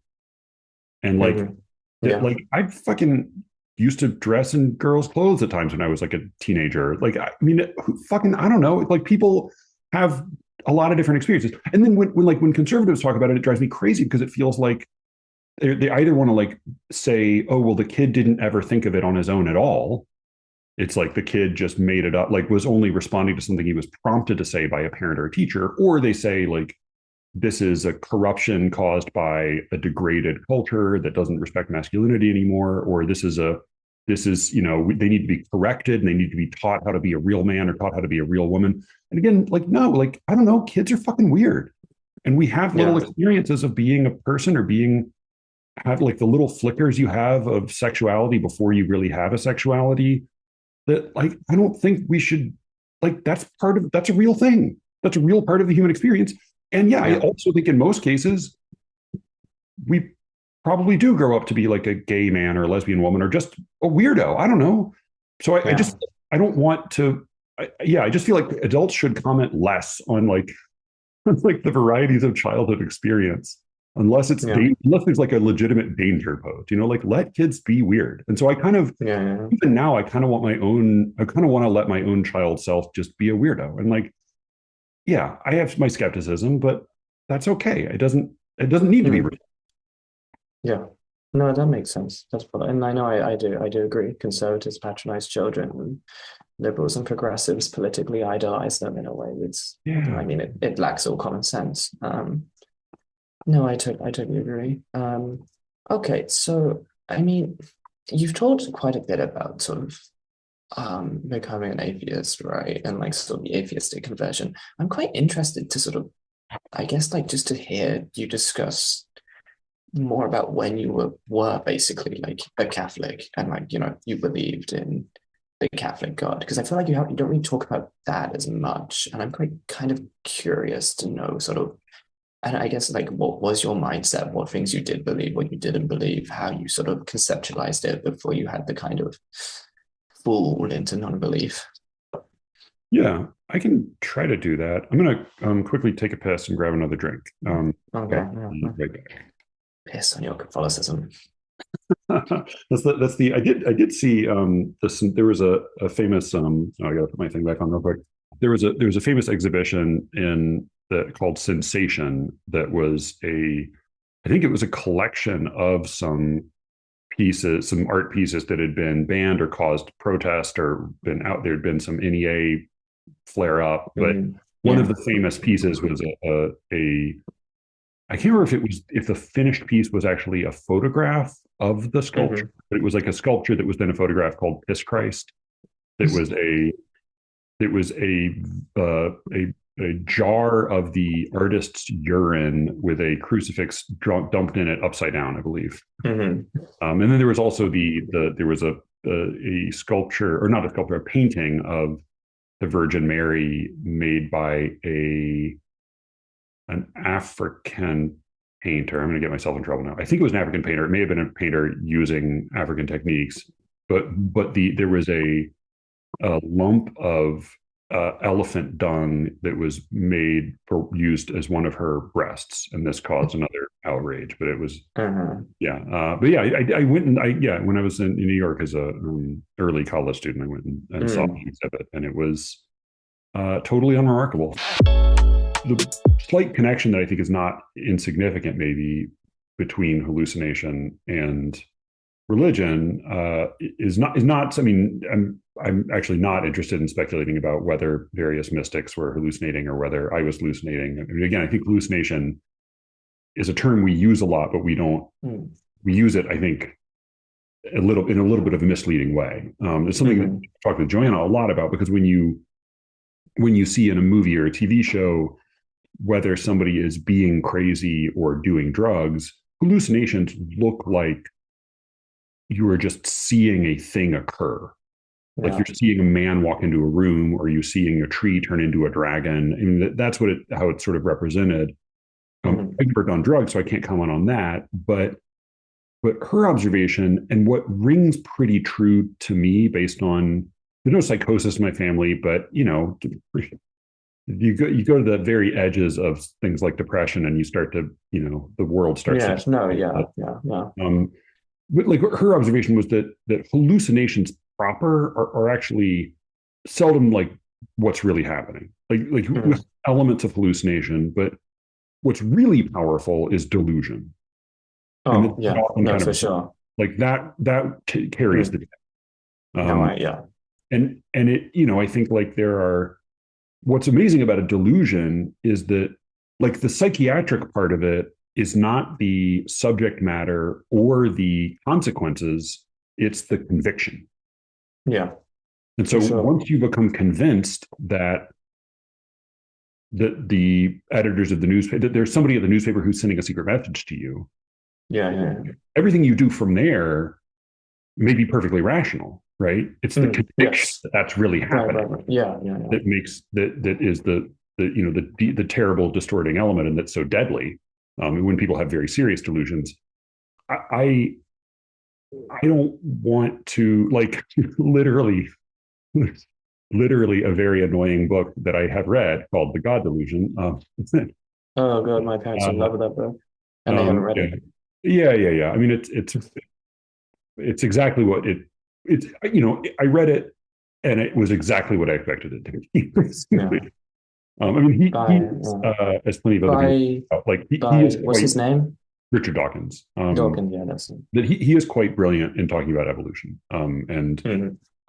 and like Hmm. that, Yeah. like I fucking used to dress in girls' clothes at times when I was like a teenager. Like, I mean, fucking, I don't know. Like, people have a lot of different experiences. And then when conservatives talk about it, it drives me crazy because it feels like they either want to like say, oh, well, the kid didn't ever think of it on his own at all. It's like the kid just made it up, like was only responding to something he was prompted to say by a parent or a teacher, or they say like this is a corruption caused by a degraded culture that doesn't respect masculinity anymore, or this is they need to be corrected and they need to be taught how to be a real man or taught how to be a real woman. And again, like no, like I don't know, kids are fucking weird, and we have little Yeah. experiences of being a person or being have like the little flickers you have of sexuality before you really have a sexuality, that like I don't think we should, like that's a real thing. That's a real part of the human experience. And yeah, I Yeah. also think in most cases we probably do grow up to be like a gay man or a lesbian woman or just a weirdo. I don't know. So I Yeah. just I don't want to. Yeah, I just feel like adults should comment less on like like the varieties of childhood experience, Yeah. unless there's like a legitimate danger posed. Like let kids be weird. And so I kind of Yeah. Yeah. even now I kind of want to let my own child self just be a weirdo. And like, yeah, I have my skepticism, but that's okay. It doesn't need to be. Mm. Yeah. No, that makes sense. And I know I do agree. Conservatives patronize children, and liberals and progressives politically idolize them in a way that's, I Yeah. mean, it lacks all common sense. No, I totally agree. Okay, so I mean, you've talked quite a bit about sort of becoming an atheist, right? And like sort of the atheistic conversion. I'm quite interested to sort of, I guess, like just to hear you discuss more about when you were basically like a Catholic and like, you believed in the Catholic God. Because I feel like you don't really talk about that as much. And I'm quite kind of curious to know sort of, and I guess like what was your mindset, what things you did believe, what you didn't believe, how you sort of conceptualized it before you had the kind of fall into non-belief. Yeah, I can try to do that. I'm gonna quickly take a piss and grab another drink. Okay, I'll yeah, be yeah. right back. Piss on your Catholicism. That's the I did see this there was a famous oh, I gotta put my thing back on real quick. There was a famous exhibition in that called Sensation that was a I think it was a collection of some pieces, some art pieces that had been banned or caused protest or been out there had been some NEA flare up. But one of Yeah. the famous pieces was a I can't remember if it was if the finished piece was actually a photograph of the sculpture, Hmm. but it was like a sculpture that was then a photograph called Piss Christ. It was a it was a jar of the artist's urine with a crucifix dumped in it upside down, I believe. Hmm. And then there was also there was a sculpture or not a sculpture, a painting of the Virgin Mary made by a an African painter. I'm going to get myself in trouble now. I think it was an African painter. It may have been a painter using African techniques, but there was a lump of elephant dung that was made for used as one of her breasts, and this caused another outrage. But it was Hmm. yeah, but yeah, I went and yeah when I was in New York as a early college student, I went and saw the exhibit, and it was totally unremarkable. The slight connection that I think is not insignificant, maybe between hallucination and religion, is not. I mean, I'm actually not interested in speculating about whether various mystics were hallucinating or whether I was hallucinating. I mean, again, I think hallucination is a term we use a lot, but we don't. Mm. We use it, I think, in a little bit of a misleading way. It's something that Hmm. I talk with Joanna a lot about because when you see in a movie or a TV show whether somebody is being crazy or doing drugs, hallucinations look like you are just seeing a thing occur. Like Yeah. you're seeing a man walk into a room or you're seeing a tree turn into a dragon. I mean, that's how it's sort of represented. Hmm. I've worked on drugs, so I can't comment on that. But her observation and what rings pretty true to me based on there's no psychosis in my family, but you go to the very edges of things like depression and you start to the world starts to Yes. No. Yeah. Yeah. Yeah. um but like her observation was that hallucinations proper are actually seldom like what's really happening like with Mm. elements of hallucination, but what's really powerful is delusion, and Oh, it's yeah. often No, kind for of sure. like that carries the Mm. day. No, um yeah. and it I think like there are what's amazing about a delusion is that like the psychiatric part of it is not the subject matter or the consequences, it's the conviction. Yeah, And so for sure. once you become convinced that the editors of the newspaper that there's somebody at the newspaper who's sending a secret message to you, Yeah, yeah, yeah. everything you do from there may be perfectly rational, right? It's the conviction Yes. that that's really Right, happening right, right. Yeah, yeah, yeah. that makes that is the terrible distorting element, and that's so deadly. When people have very serious delusions, I I don't want to like literally literally a very annoying book that I have read called The God Delusion. Oh God, my parents are in uh, love with that book, and they haven't read yeah, it. yeah. I mean, it's exactly what it's. I read it and it was exactly what I expected it to be. Yeah. I mean, he By as plenty of other people, by like he by is what's quite his name? Richard Dawkins. Dawkins. Yeah, that's it. That he is quite brilliant in talking about evolution. Hmm.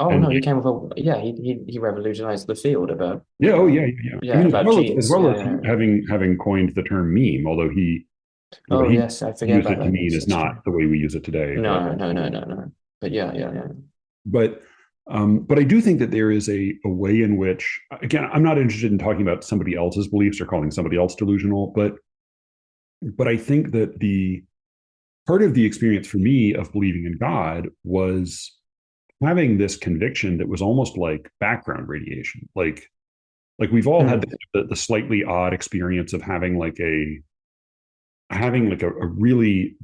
Oh And no, he came with a yeah. He revolutionized the field about yeah, oh yeah. I yeah, mean, about as genes. well Yeah, as yeah, yeah. having coined the term meme, although he what Oh he yes, I forget used about it to that. mean Yes, is that's not true. the way we use it today. No, no, no, no, no. But yeah, yeah, yeah. But but I do think that there is a way in which, again, I'm not interested in talking about somebody else's beliefs or calling somebody else delusional, but I think that the part of the experience for me of believing in God was having this conviction that was almost like background radiation. Like we've all had Mm. the slightly odd experience of having like a really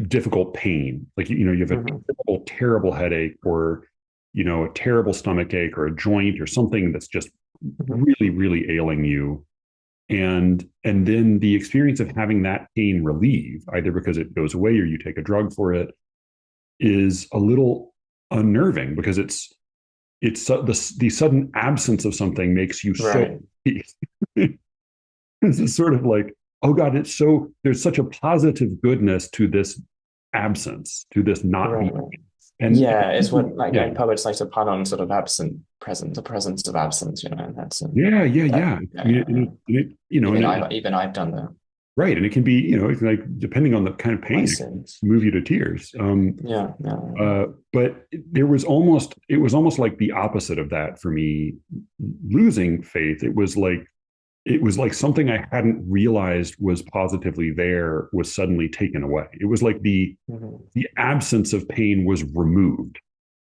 difficult pain. Like you have a Hmm. terrible, terrible headache, or a terrible stomach ache or a joint or something that's just Mhm. really, really ailing you. And then the experience of having that pain relieve, either because it goes away or you take a drug for it, is a little unnerving because the sudden absence of something makes you so Right. peace. This is sort of like, oh God, there's such a positive goodness to this absence, to this not Right. being. Right. And Yeah, it's what like yeah, and poets like to pun on sort of absent present, the presence of absence, and that's yeah, yeah, that. yeah. I Yeah, mean, yeah, yeah. and Even it, I've done that. right. And it can be, it's like, depending on the kind of My pain, it can sins. move you to tears. Yeah, yeah, But it was almost like the opposite of that for me, losing faith. It was like something I hadn't realized was positively there was suddenly taken away. It was like the yeah. Hmm. the absence of pain was removed.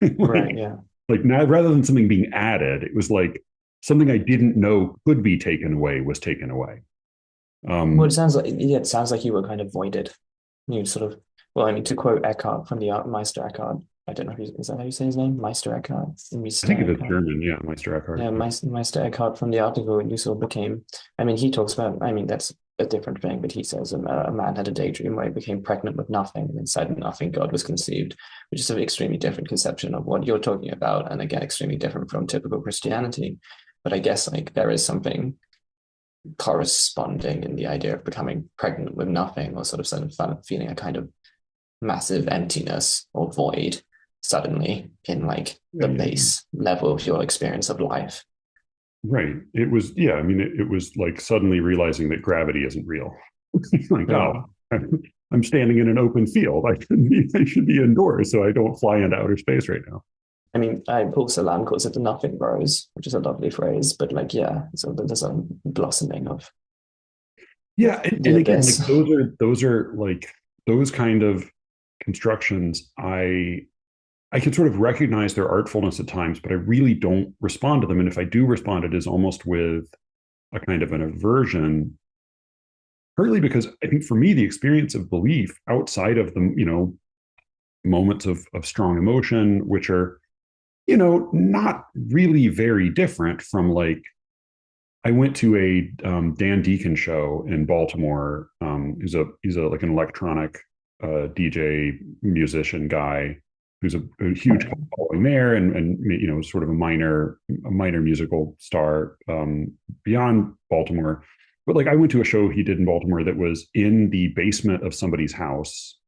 Right. like Yeah. like now, rather than something being added, it was like something I didn't know could be taken away was taken away. Well, it Um, sounds like yeah, it sounds like you were kind of voided. You sort of well, I mean, to quote Eckhart from the Art Meister Eckhart. I don't know if is that how you say his name? Meister Eckhart. I Meister think of it Eckhart. German, yeah, Meister Eckhart. Yeah, Meister Eckhart from the article you sort of became. I mean, he talks about. I mean, that's a different thing, but he says a man had a daydream where he became pregnant with nothing, and inside nothing, God was conceived, which is an extremely different conception of what you're talking about, and again, extremely different from typical Christianity. But I guess like there is something corresponding in the idea of becoming pregnant with nothing, or sort of feeling a kind of massive emptiness or void suddenly in like Yeah, the yeah, yeah. base level of your experience of life. Right. It was, yeah. I mean, it was like suddenly realizing that gravity isn't real. Like, oh, Mm. I'm standing in an open field. I should be indoors so I don't fly into outer space right now. I mean, Paul Celan calls it the nothing rose, which is a lovely phrase, but like, yeah, so there's a blossoming of Yeah, the and again, like abyss. those are like those kind of constructions. I can sort of recognize their artfulness at times, but I really don't respond to them. And if I do respond, it is almost with a kind of an aversion, partly because I think for me, the experience of belief outside of the, moments of strong emotion, which are, not really very different from like, I went to a Dan Deacon show in Baltimore. He's a like an electronic DJ musician guy who's a huge following there, and sort of a minor musical star beyond Baltimore. But like I went to a show he did in Baltimore that was in the basement of somebody's house,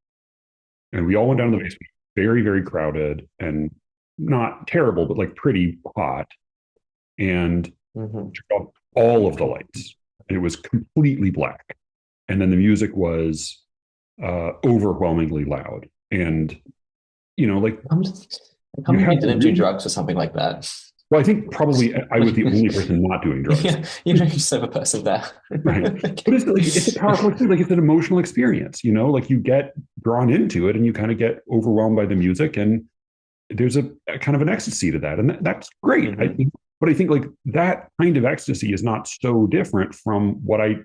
and we all went down to the basement, very very crowded and not terrible, but like pretty hot, and Mm-hmm. turned off all of the lights. And it was completely black. And then the music was overwhelmingly loud. And, like I'm you you have to didn't do really, drugs or something like that. well, I think probably I was the only person not doing drugs. Yeah, you're a sober person there. Right. But it's like, it's a powerful experience. Like it's an emotional experience, like you get drawn into it and you kind of get overwhelmed by the music. And there's a kind of an ecstasy to that. And that's great. Mm-hmm. But I think like that kind of ecstasy is not so different from what I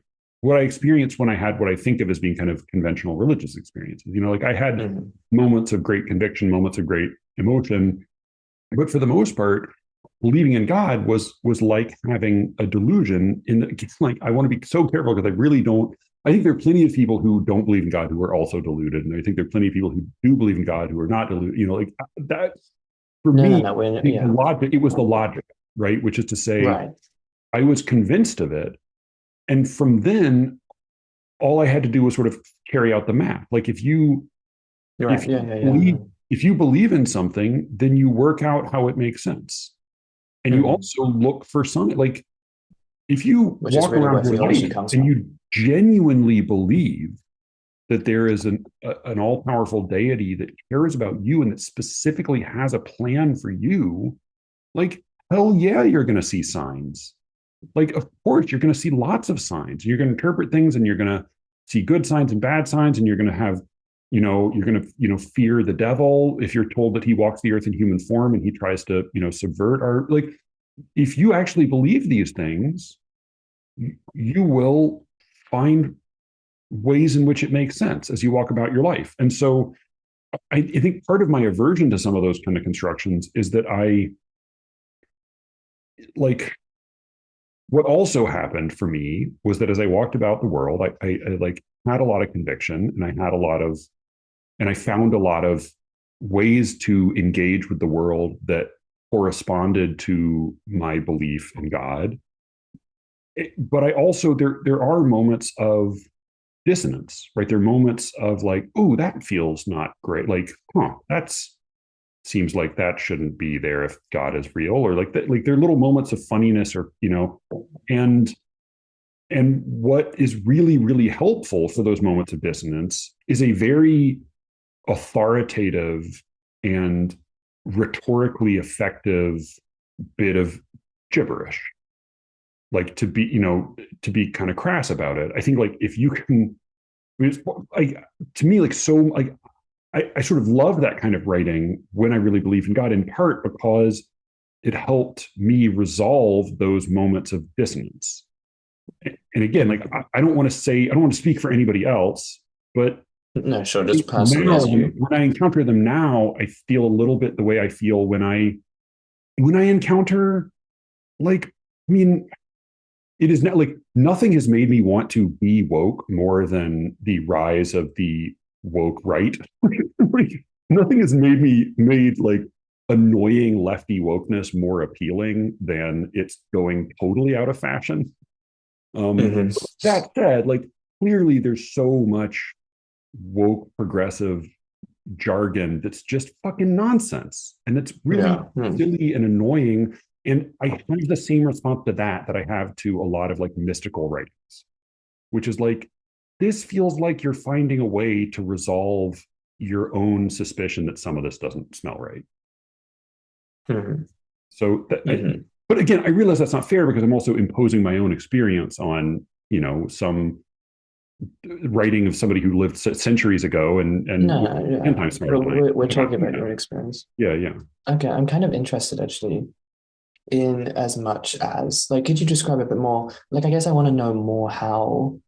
experienced when I had what I think of as being kind of conventional religious experiences. Like I had Mm-hmm. moments of great conviction, moments of great emotion, but for the most part, believing in God was like having a delusion. Like I want to be so careful because I really don't. I think there are plenty of people who don't believe in God who are also deluded, and I think there are plenty of people who do believe in God who are not deluded. Like that for No, no, me, no. I think the Yeah, logic. It was the logic, right? Which is to say, right. I was convinced of it, and from then, all I had to do was sort of carry out the math. Like You're if right. you Yeah, yeah, yeah. believe if you believe in something, then you work out how it makes sense. And you Mm-hmm. also look for some, like, if you Which is walk really around where your theology life comes and from. you genuinely believe that there is an all-powerful deity that cares about you and that specifically has a plan for you, like, hell yeah, you're going to see signs. Like, of course, you're going to see lots of signs. You're going to interpret things and you're going to see good signs and bad signs, and you're going to have, you're going to, fear the devil if you're told that he walks the earth in human form and he tries to, subvert our, like, if you actually believe these things, you will find ways in which it makes sense as you walk about your life. And so I think part of my aversion to some of those kind of constructions is that I like what also happened for me was that as I walked about the world, I like had a lot of conviction and I had a lot of, and I found a lot of ways to engage with the world that corresponded to my belief in God. But I also, there are moments of dissonance, right? There are moments of like, oh, that feels not great. Like, that's seems like that shouldn't be there if God is real, or like that, like there are little moments of funniness, or and what is really, really helpful for those moments of dissonance is a very authoritative and rhetorically effective bit of gibberish. Like to be kind of crass about it. I think like if you can, I mean, it's like to me, like so, like I sort of love that kind of writing when I really believe in God, in part because it helped me resolve those moments of dissonance. And again, like I don't want to say, I don't want to speak for anybody else, but No, sure, just personally now as you. when I encounter them now, I feel a little bit the way I feel when I encounter like, I mean, it is not like nothing has made me want to be woke more than the rise of the woke right. Like, nothing has made like annoying lefty wokeness more appealing than it's going totally out of fashion. Mhm. That said, like clearly there's so much woke progressive jargon that's just fucking nonsense, and it's really Yeah. Hmm. silly and annoying. And I have the same response to that I have to a lot of like mystical writings, which is like, this feels like you're finding a way to resolve your own suspicion that some of this doesn't smell right. Mhm. So, Mhm. but again, I realize that's not fair because I'm also imposing my own experience on, some writing of somebody who lived centuries ago and No, no, 10 yeah. times smarter We're, than I we're, we're am. talking about your experience. Yeah, yeah. Okay, I'm kind of interested actually in as much as, like, could you describe a bit more? Like, I guess I want to know more how,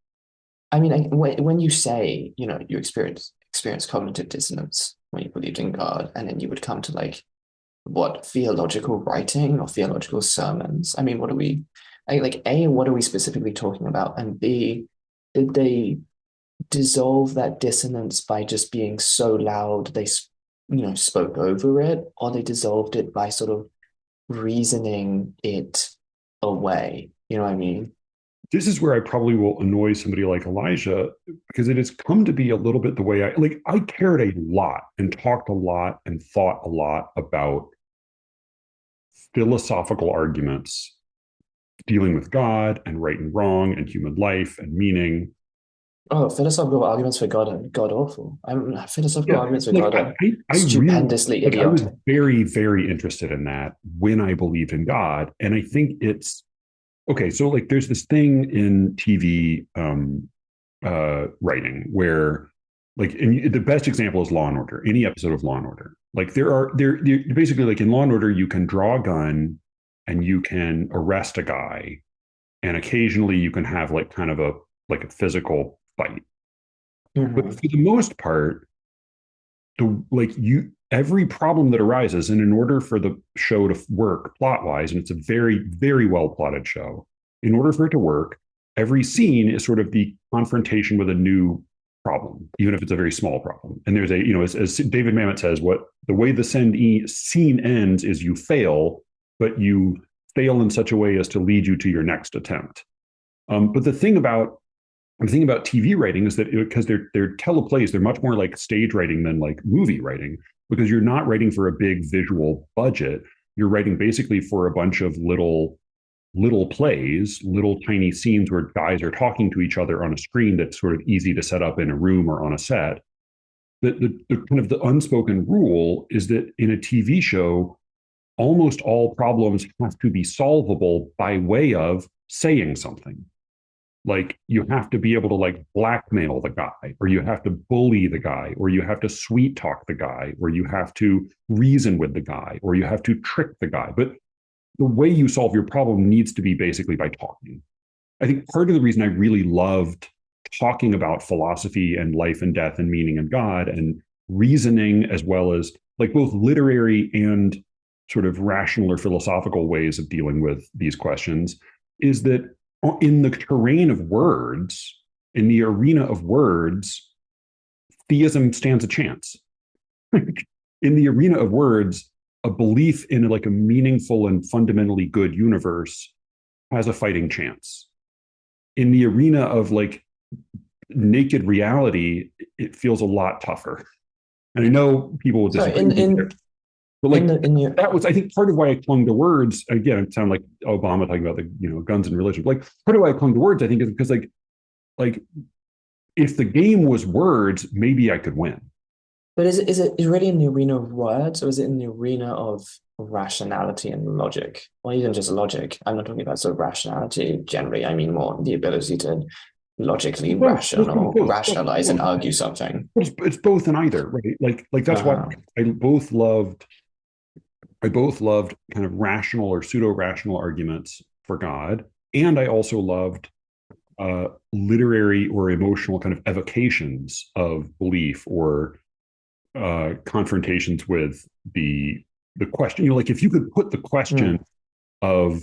I mean, when you say, you experience cognitive dissonance when you believed in God, and then you would come to like what theological writing or theological sermons. I mean, like A, what are we specifically talking about? And B, did they dissolve that dissonance by just being so loud they spoke over it, or they dissolved it by sort of reasoning it away? You know what I mean? This is where I probably will annoy somebody like Elijah, because it has come to be a little bit the way I cared a lot and talked a lot and thought a lot about philosophical arguments dealing with God and right and wrong and human life and meaning. Oh, philosophical arguments for God are god awful. Philosophical Yeah, arguments for like God are I really stupendously like I was idiotic. very, very interested in that when I believed in God. And I think it's okay. So like there's this thing in TV writing where like, and the best example is Law and Order, any episode of Law and Order. Like there basically, like in Law and Order, you can draw a gun and you can arrest a guy, and occasionally you can have like kind of a physical fight. But Mhm. for the most part, the like you every problem that arises, and in order for the show to work plot wise, and it's a very, very well plotted show, in order for it to work, every scene is sort of the confrontation with a new problem, even if it's a very small problem. And there's as David Mamet says, what the way the scene ends is you fail, but you fail in such a way as to lead you to your next attempt. But I'm thinking about TV writing is that because they're teleplays, they're much more like stage writing than like movie writing, because you're not writing for a big visual budget. You're writing basically for a bunch of little plays, little tiny scenes where guys are talking to each other on a screen that's sort of easy to set up in a room or on a set. The kind of the unspoken rule is that in a TV show, almost all problems have to be solvable by way of saying something. Like you have to be able to like blackmail the guy, or you have to bully the guy, or you have to sweet talk the guy, or you have to reason with the guy, or you have to trick the guy. But the way you solve your problem needs to be basically by talking. I think part of the reason I really loved talking about philosophy and life and death and meaning and God and reasoning as well as like both literary and sort of rational or philosophical ways of dealing with these questions is that in the terrain of words, in the arena of words, theism stands a chance. In the arena of words, a belief in like a meaningful and fundamentally good universe has a fighting chance. In the arena of like naked reality, it feels a lot tougher. And I know people will So disagree with me there, but like in your that was, I think, part of why I clung to words. Again, it sounded like Obama talking about the guns and religion. Like part of why I clung to words, I think, is because like if the game was words, maybe I could win. but is it really in the arena of words, or is it in the arena of rationality and logic, or even just logic? I'm not talking about sort of rationality generally. I mean more the ability to logically rationalize and argue something. It's both and either, right? Like that's why I both loved kind of rational or pseudo rational arguments for God, and I also loved literary or emotional kind of evocations of belief or confrontations with the question. Like if you could put the question of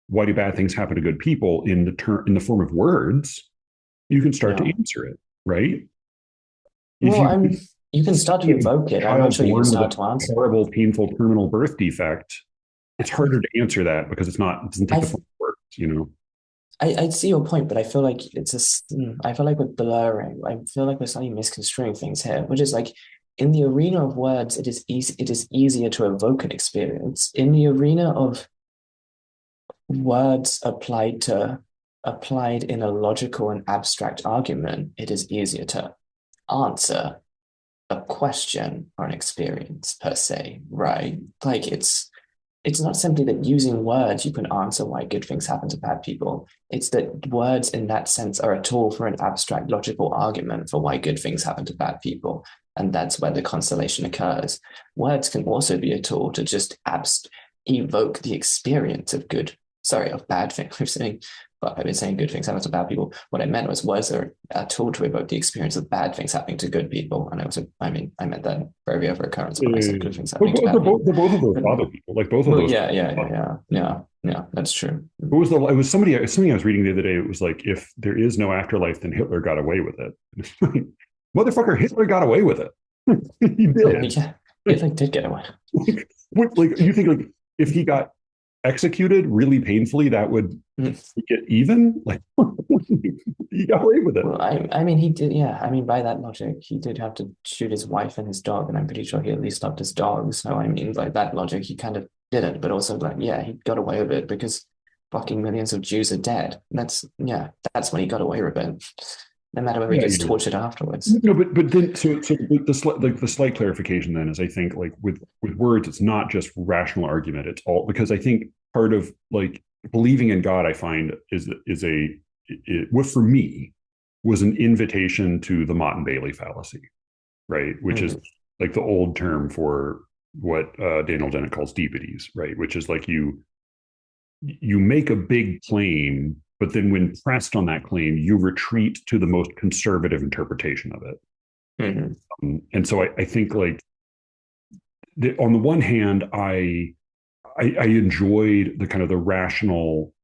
why do bad things happen to good people in the form of words, you can start to answer it, right? Well, you can start to evoke it. I'm not sure you can start to answer. Horrible, painful, terminal birth defect. It's harder to answer that because it doesn't take the form of words, I see your point, but I feel like I feel like we're blurring. I feel like we're slightly misconstruing things here, which is like in the arena of words, it is easier to evoke an experience. In the arena of words applied in a logical and abstract argument, it is easier to answer a question or an experience per se, right? Like it's not simply that using words you can answer why good things happen to bad people. It's that words in that sense are a tool for an abstract logical argument for why good things happen to bad people. And that's where the constellation occurs. Words can also be a tool to just evoke the experience of bad things. I've been saying good things happen to bad people. What I meant was words are a tool to evoke the experience of bad things happening to good people. And I meant that for every other occurrence when I said good things happening to bad people. Both of those bother people. Like both of those. Yeah. That's true. It was something I was reading the other day. It was like, if there is no afterlife, then Hitler got away with it. Motherfucker, Hitler got away with it. He did. Yeah, Hitler did get away. Like you think like if he got executed really painfully, that would get even? Like he got away with it. Well, I mean he did, yeah. I mean, by that logic, he did have to shoot his wife and his dog, and I'm pretty sure he at least loved his dog. So I mean, by that logic, he kind of didn't, but also like, yeah, he got away with it because fucking millions of Jews are dead. That's when he got away with it. No matter whether he gets tortured afterwards. No, but then so the slight clarification then is I think like with words, it's not just rational argument. It's all because I think part of like believing in God, I find what for me was an invitation to the Mott and Bailey fallacy, right? Which is like the old term for what Daniel Dennett calls deepities, right? Which is like you make a big claim, but then when pressed on that claim, you retreat to the most conservative interpretation of it. And so I think like on the one hand, I enjoyed the kind of the rational,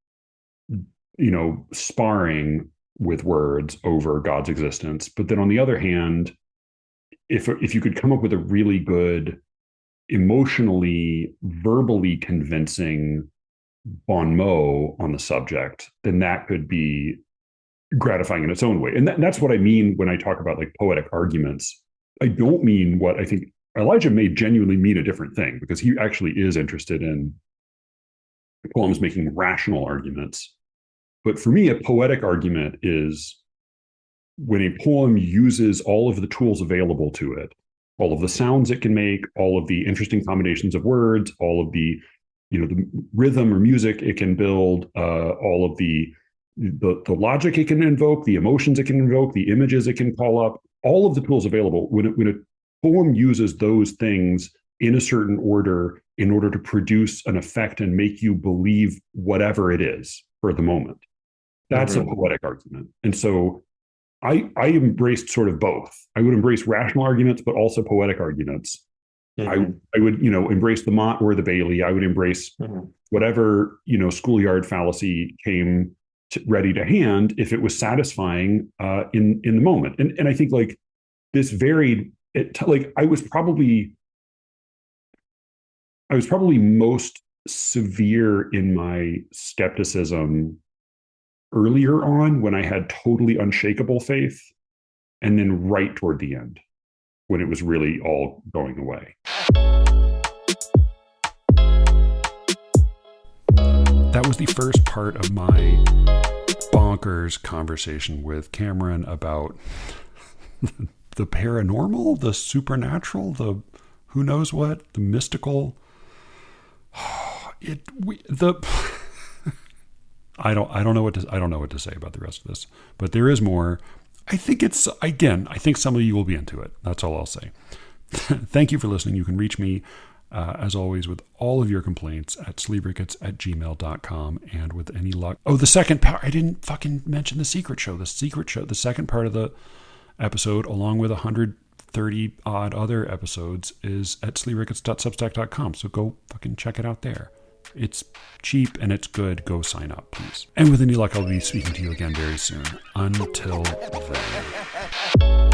sparring with words over God's existence. But then on the other hand, if you could come up with a really good, emotionally, verbally convincing bon mot on the subject, then that could be gratifying in its own way. And that's what I mean when I talk about like poetic arguments. I don't mean what I think Elijah may genuinely mean a different thing, because he actually is interested in poems making rational arguments. But for me, a poetic argument is when a poem uses all of the tools available to it, all of the sounds it can make, all of the interesting combinations of words, all of the the rhythm or music it can build, all of the logic it can invoke, the emotions it can invoke, the images it can call up, all of the tools available. When a poem uses those things in a certain order in order to produce an effect and make you believe whatever it is for the moment, that's a poetic argument. And so I embraced sort of both. I would embrace rational arguments, but also poetic arguments. I would, embrace the Mott or the Bailey. I would embrace whatever, schoolyard fallacy came ready to hand if it was satisfying in the moment. And I think like this varied. I was probably most severe in my skepticism earlier on when I had totally unshakable faith, and then right toward the end when it was really all going away. That was the first part of my bonkers conversation with Cameron about the paranormal, the supernatural, the who knows what, the mystical. I don't know what to say about the rest of this, but there is more. I think some of you will be into it. That's all I'll say. Thank you for listening. You can reach me, as always, with all of your complaints at SLEERICKETS@gmail.com, and with any luck. Oh, the second part, I didn't fucking mention the secret show. The second part of the episode, along with 130 odd other episodes, is at SLEERICKETS.substack.com. So go fucking check it out there. It's cheap and it's good. Go sign up, please. And with any luck, I'll be speaking to you again very soon. Until then.